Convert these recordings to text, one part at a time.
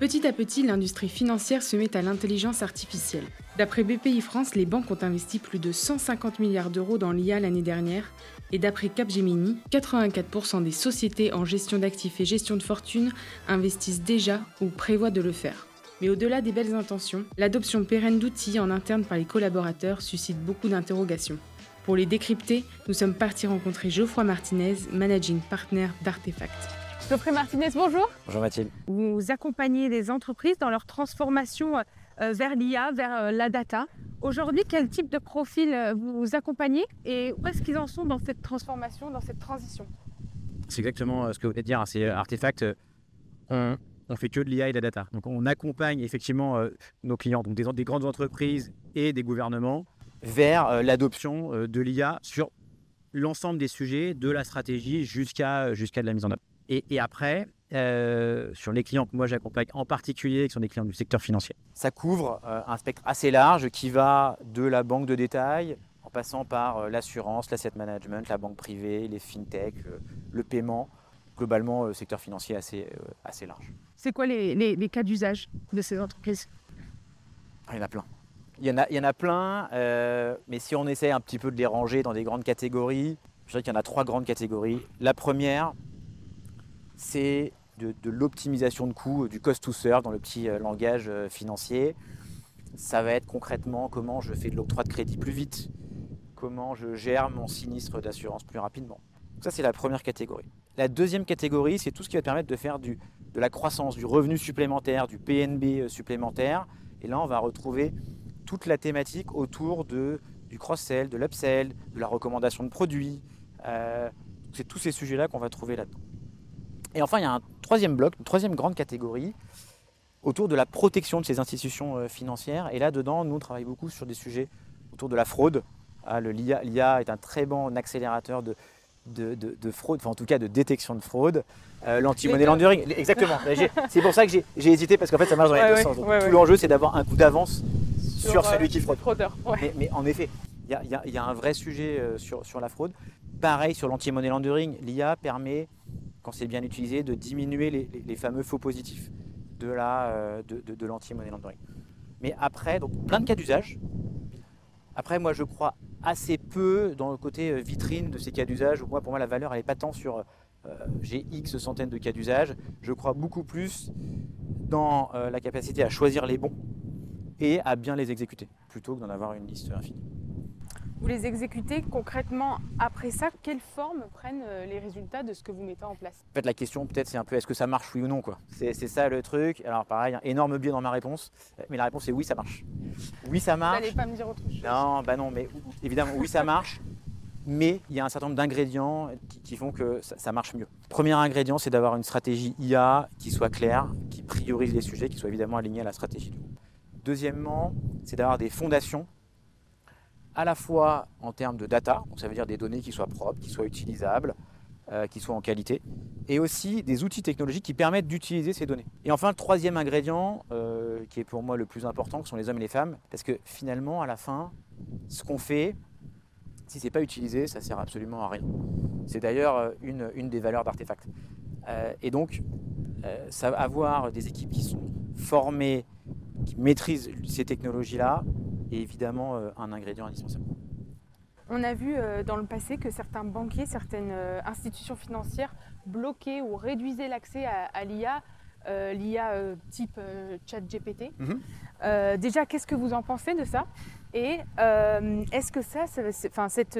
Petit à petit, l'industrie financière se met à l'intelligence artificielle. D'après BPI France, les banques ont investi plus de 150 milliards d'euros dans l'IA l'année dernière. Et d'après Capgemini, 84% des sociétés en gestion d'actifs et gestion de fortune investissent déjà ou prévoient de le faire. Mais au-delà des belles intentions, l'adoption pérenne d'outils en interne par les collaborateurs suscite beaucoup d'interrogations. Pour les décrypter, nous sommes partis rencontrer Geoffroy Martinez, Managing Partner d'Artefact. Geoffroy Martinez, bonjour. Bonjour Mathilde. Vous accompagnez les entreprises dans leur transformation vers l'IA, vers la data. Aujourd'hui, quel type de profil vous accompagnez et où est-ce qu'ils en sont dans cette transformation, dans cette transition? C'est exactement ce que vous venez de dire. C'est Artefact, on fait que de l'IA et de la data. Donc on accompagne effectivement nos clients, donc des grandes entreprises et des gouvernements, vers l'adoption de l'IA sur l'ensemble des sujets, de la stratégie jusqu'à de la mise en œuvre. Et après, sur les clients que moi j'accompagne en particulier, qui sont des clients du secteur financier, ça couvre un spectre assez large qui va de la banque de détail, en passant par l'assurance, l'asset management, la banque privée, les fintech, le paiement. Globalement, le secteur financier assez large. C'est quoi les cas d'usage de ces entreprises? Il y en a plein. Il y en a plein, mais si on essaie un petit peu de les ranger dans des grandes catégories, je dirais qu'il y en a 3 grandes catégories. La première, c'est de l'optimisation de coûts, du cost to serve dans le petit langage financier. Ça va être concrètement comment je fais de l'octroi de crédit plus vite, comment je gère mon sinistre d'assurance plus rapidement. Donc ça, c'est la première catégorie. La deuxième catégorie, c'est tout ce qui va te permettre de faire de la croissance, du revenu supplémentaire, du PNB supplémentaire. Et là, on va retrouver toute la thématique autour du cross-sell, de l'upsell, de la recommandation de produits. C'est tous ces sujets-là qu'on va trouver là-dedans. Et enfin, il y a un troisième bloc, une troisième grande catégorie autour de la protection de ces institutions financières. Et là-dedans, nous, on travaille beaucoup sur des sujets autour de la fraude. L'IA est un très bon accélérateur de fraude, enfin en tout cas de détection de fraude. L'anti-money laundering, exactement. C'est pour ça que j'ai hésité parce qu'en fait ça marche dans les deux sens. Donc, tout l'enjeu c'est d'avoir un coup d'avance sur celui qui fraude. Fraudeur, ouais. Mais en effet, il y a un vrai sujet sur la fraude. Pareil sur l'anti-money laundering, l'IA permet, quand c'est bien utilisé, de diminuer les fameux faux positifs de l'anti-money laundering. Mais après, donc plein de cas d'usage. Après, moi je crois assez peu dans le côté vitrine de ces cas d'usage. Pour moi, la valeur, elle n'est pas tant sur j'ai X centaines de cas d'usage. Je crois beaucoup plus dans la capacité à choisir les bons et à bien les exécuter, plutôt que d'en avoir une liste infinie. Vous les exécutez concrètement après ça, quelle forme prennent les résultats de ce que vous mettez en place? En fait, la question peut-être c'est un peu est-ce que ça marche oui ou non quoi. C'est ça le truc. Alors pareil, un énorme biais dans ma réponse, mais la réponse est oui, ça marche. Oui, ça marche. Vous n'allez pas me dire autre chose? Non, mais évidemment oui, ça marche. Mais il y a un certain nombre d'ingrédients qui font que ça marche mieux. Premier ingrédient, c'est d'avoir une stratégie IA qui soit claire, qui priorise les sujets, qui soit évidemment alignée à la stratégie du groupe. Deuxièmement, c'est d'avoir des fondations à la fois en termes de data, donc ça veut dire des données qui soient propres, qui soient utilisables, qui soient en qualité, et aussi des outils technologiques qui permettent d'utiliser ces données. Et enfin, le troisième ingrédient, qui est pour moi le plus important, que sont les hommes et les femmes, parce que finalement, à la fin, ce qu'on fait, si ce n'est pas utilisé, ça ne sert absolument à rien. C'est d'ailleurs une des valeurs d'Artefact. Et donc, avoir des équipes qui sont formées, qui maîtrisent ces technologies-là, est évidemment un ingrédient indispensable. On a vu dans le passé que certains banquiers, certaines institutions financières bloquaient ou réduisaient l'accès à l'IA, l'IA type ChatGPT. Déjà, qu'est-ce que vous en pensez de ça? Et est-ce que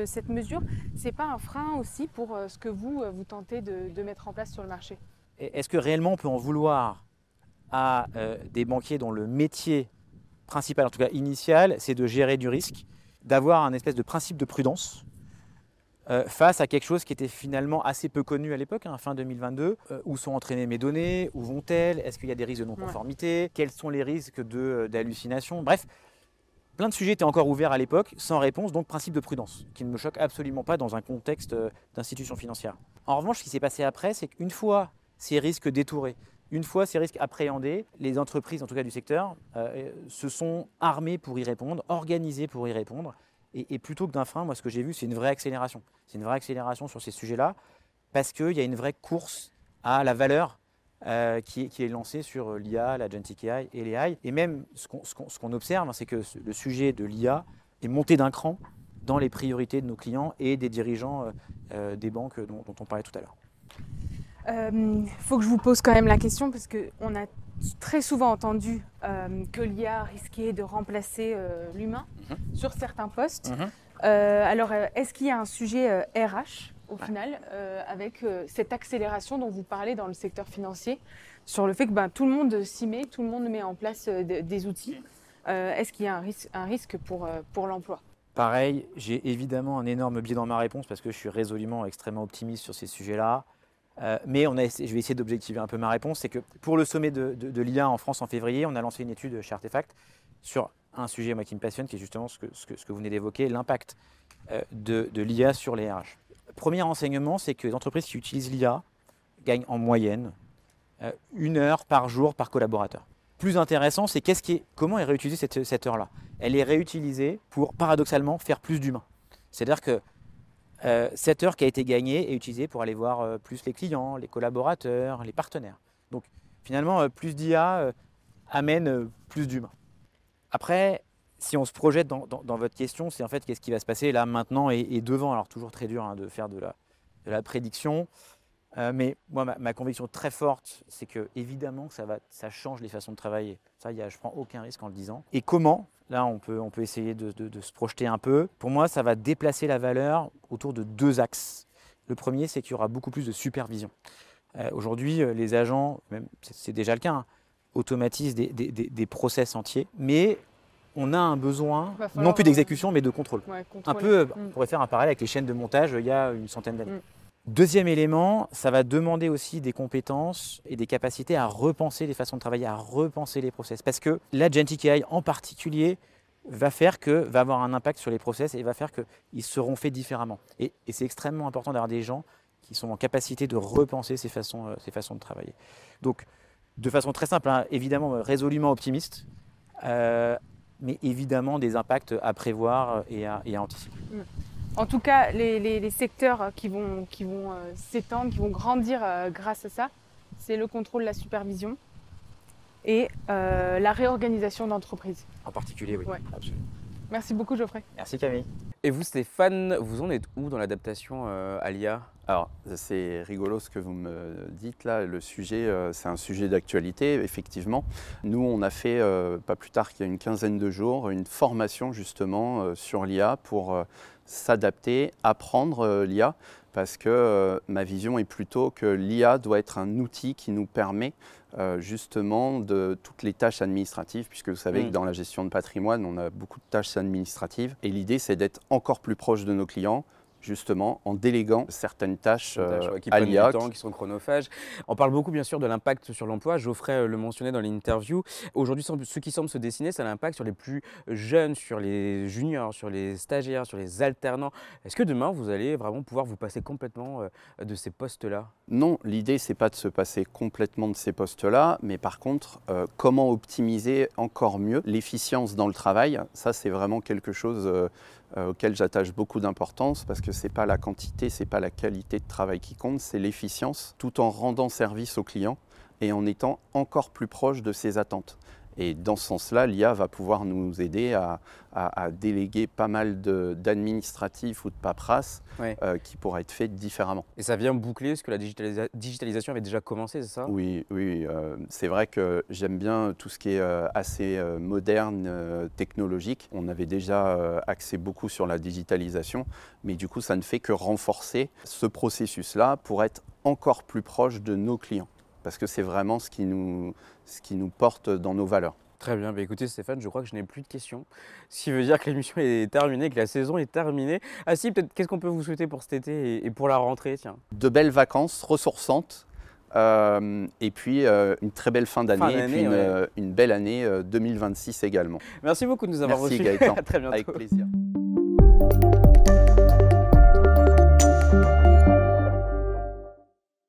cette mesure, c'est pas un frein aussi pour ce que vous tentez de mettre en place sur le marché? Est-ce que réellement on peut en vouloir à des banquiers dont le métier principal, en tout cas initial, c'est de gérer du risque, d'avoir un espèce de principe de prudence face à quelque chose qui était finalement assez peu connu à l'époque, fin 2022. Où sont entraînées mes données? Où vont-elles? Est-ce qu'il y a des risques de non-conformité? Quels sont les risques d'hallucination? Bref, plein de sujets étaient encore ouverts à l'époque, sans réponse, donc principe de prudence, qui ne me choque absolument pas dans un contexte d'institution financière. En revanche, ce qui s'est passé après, c'est qu'une fois ces risques détourés, une fois ces risques appréhendés, les entreprises, en tout cas du secteur, se sont armées pour y répondre, organisées pour y répondre. Et plutôt que d'un frein, moi ce que j'ai vu, c'est une vraie accélération. C'est une vraie accélération sur ces sujets-là, parce qu'il y a une vraie course à la valeur qui est lancé sur l'IA, l'Agentic AI et l'AI. Et même ce qu'on observe, c'est que le sujet de l'IA est monté d'un cran dans les priorités de nos clients et des dirigeants des banques dont on parlait tout à l'heure. Faut que je vous pose quand même la question parce qu'on a très souvent entendu que l'IA risquait de remplacer l'humain sur certains postes. Alors, est-ce qu'il y a un sujet RH au final avec cette accélération dont vous parlez dans le secteur financier sur le fait que tout le monde s'y met, tout le monde met en place des outils. Est-ce qu'il y a un risque pour l'emploi? Pareil, j'ai évidemment un énorme biais dans ma réponse parce que je suis résolument extrêmement optimiste sur ces sujets-là. Mais je vais essayer d'objectiver un peu ma réponse. C'est que pour le sommet de l'IA en France en février, on a lancé une étude chez Artefact sur un sujet qui me passionne, qui est justement ce que vous venez d'évoquer, l'impact de l'IA sur les RH. Premier renseignement, c'est que les entreprises qui utilisent l'IA gagnent en moyenne 1 heure par jour par collaborateur. Plus intéressant, c'est comment est réutilisée cette heure-là. Elle est réutilisée pour, paradoxalement, faire plus d'humains. C'est-à-dire que cette heure qui a été gagnée est utilisée pour aller voir plus les clients, les collaborateurs, les partenaires. Donc finalement, plus d'IA amène plus d'humains. Après, si on se projette dans votre question, c'est en fait qu'est-ce qui va se passer là, maintenant et devant. Alors toujours très dur de faire de la prédiction. Mais moi, ma conviction très forte, c'est que évidemment ça change les façons de travailler. Ça, je ne prends aucun risque en le disant. Et comment? Là, on peut essayer de se projeter un peu. Pour moi, ça va déplacer la valeur autour de 2 axes. Le premier, c'est qu'il y aura beaucoup plus de supervision. Aujourd'hui, les agents, même c'est déjà le cas, automatisent des process entiers, mais on a un besoin, non plus d'exécution, mais de contrôle. Un peu, on pourrait faire un parallèle avec les chaînes de montage il y a une centaine d'années. Deuxième élément, ça va demander aussi des compétences et des capacités à repenser les façons de travailler, à repenser les process. Parce que l'Agentic AI en particulier va avoir un impact sur les process et va faire qu'ils seront faits différemment. Et c'est extrêmement important d'avoir des gens qui sont en capacité de repenser ces façons de travailler. Donc, de façon très simple, évidemment résolument optimiste, mais évidemment des impacts à prévoir et à anticiper. En tout cas, les secteurs qui vont s'étendre, qui vont grandir grâce à ça, c'est le contrôle, la supervision et la réorganisation d'entreprises. En particulier, oui. Ouais. Absolument. Merci beaucoup, Geoffrey. Merci, Camille. Et vous, Stéphane, vous en êtes où dans l'adaptation à l'IA? Alors, c'est rigolo ce que vous me dites là. Le sujet, c'est un sujet d'actualité, effectivement. Nous, on a fait, pas plus tard qu'il y a une quinzaine de jours, une formation justement sur l'IA pour s'adapter, apprendre l'IA, parce que ma vision est plutôt que l'IA doit être un outil qui nous permet justement de toutes les tâches administratives, puisque vous savez que dans la gestion de patrimoine, on a beaucoup de tâches administratives. Et l'idée, c'est d'être encore plus proche de nos clients, justement en déléguant certaines tâches qui à prennent l'IA. Du temps, qui sont chronophages. On parle beaucoup bien sûr de l'impact sur l'emploi. Geoffrey le mentionnait dans l'interview. Aujourd'hui, ce qui semble se dessiner, c'est l'impact sur les plus jeunes, sur les juniors, sur les stagiaires, sur les alternants. Est-ce que demain, vous allez vraiment pouvoir vous passer complètement de ces postes-là? Non, l'idée, c'est pas de se passer complètement de ces postes-là, mais par contre, comment optimiser encore mieux l'efficience dans le travail. Ça, c'est vraiment quelque chose auquel j'attache beaucoup d'importance, parce que c'est pas la quantité, c'est pas la qualité de travail qui compte, c'est l'efficience, tout en rendant service aux clients et en étant encore plus proche de ses attentes. Et dans ce sens-là, l'IA va pouvoir nous aider à déléguer pas mal d'administratifs ou de paperasse qui pourraient être faits différemment. Et ça vient boucler ce que la digitalisation avait déjà commencé, c'est ça? Oui, c'est vrai que j'aime bien tout ce qui est assez moderne, technologique. On avait déjà axé beaucoup sur la digitalisation, mais du coup, ça ne fait que renforcer ce processus-là pour être encore plus proche de nos clients. Parce que c'est vraiment ce qui nous porte dans nos valeurs. Très bien, écoutez Stéphane, je crois que je n'ai plus de questions. Ce qui veut dire que l'émission est terminée, que la saison est terminée. Ah si, peut-être qu'est-ce qu'on peut vous souhaiter pour cet été et pour la rentrée, tiens? De belles vacances ressourçantes et puis une très belle fin d'année et puis une belle année 2026 également. Merci beaucoup de nous avoir reçus. Merci Gaëtan, à très bientôt. Avec plaisir.